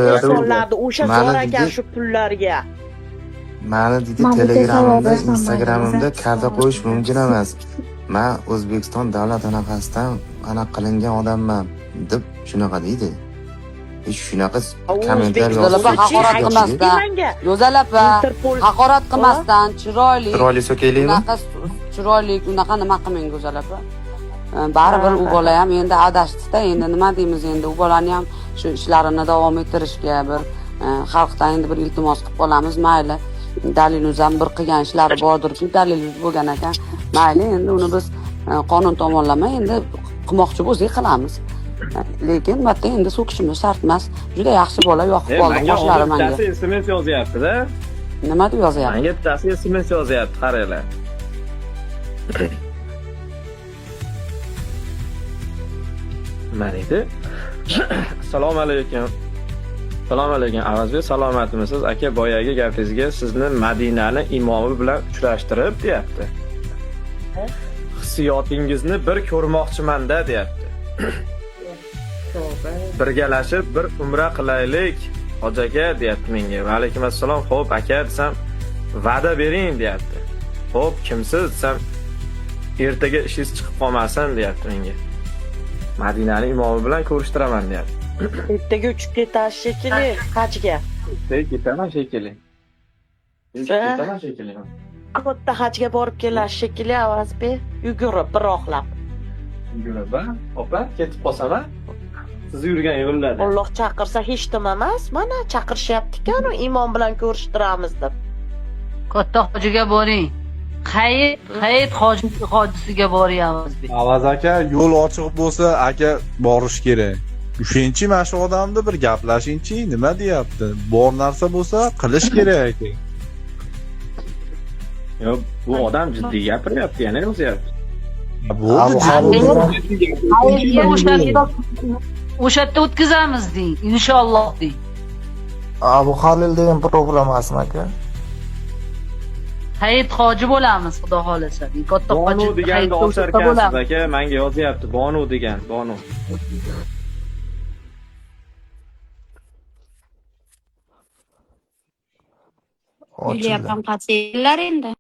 insonlarni o'sha zor ekan shu pullarga. Mani deydi Telegramimda, Instagramimda karta qo'yish mumkin emas. Men O'zbekiston davlat anaqasidan anaqa qilingan odamman deb shunaqa deydi. Shunaqa kommentar haqorat qilmasdan, Yo'zalapa haqorat qilmasdan, chiroyli so'kaylikmi? Unaqa chiroyli, unaqa nima qilmang Go'zalapa. Baribir u bola ham endi adashdi-da, endi nima deymiz endi u bolani ham shu ishlarini davom ettirishga bir xalqdan endi bir iltimos qilib qolamiz, mayli. Dalilimiz ham bir qilgan ishlari bordir-ku, dalilimiz bo'lgan ekan. Mayli, endi uni biz qonun tomonlama endi qilmoqchi bo'lsak qilamiz. Lekin bitta endi so'kishimiz shart emas. Juda yaxshi bola, yoqib qoldi qoshlari menga. SMS yozyapti-da. Nima deb yozyapti? Menga bittasi SMS yozyapti, qaranglar. Nima deydi? Assalomu alaykum. Assalomu alaykum. Avazbek, salomatmisiz? Aka, boyagi gapingizga sizni Madinani imomi bilan uchrashtirib deyapti. Hissiyotingizni bir ko'rmoqchiman-da deyapti. Birgalashib bir umra qilaylik hoji aka deyapti menga. Va alaykum assalom. Xo'p aka desam, va'da bering deyapti. Xo'p, kimsiz desam, ertaga ishingiz chiqib qolmasin deyapti menga. Madinani imomi bilan ko'rishtiraman deyapti. Ertaga uchib ketasiz shekilli, hajga. Ketaman shekilli. Ketaman shekilli. Katta hajga borib kelasiz shekilli, Avazbek. Yugurib, biroqlab. Yugurib, opa, ketib qolsam-a? Siz yurgan yo'llarda. Alloh chaqirsa hech nima emas. Mana chaqirishyapti-ku, imom bilan ko'rishtiramiz deb. Katta hojiga boring. Hayit hojisiga boryapmiz. Avaz aka, yo'l ochiq bo'lsa, aka borish kerak. Uchinchi mana shu odamni bir gaplashingchi, nima deyapti? Bor narsa bo'lsa, qilish kerak aka. Yo'q, bu odam jiddiy gapiryapti, yana yozyapti. O'sha yerda o'tkazamiz deng, inshaalloh deng. Abu Halil degan programmasimi aka? Hayit hoji bo'lamiz, xudo xolasa. Katta hoji Bonu deganni osharkansiz aka, menga yozyapti. Bonu degan, Bonu. O'ylayapman, qat'iylar endi.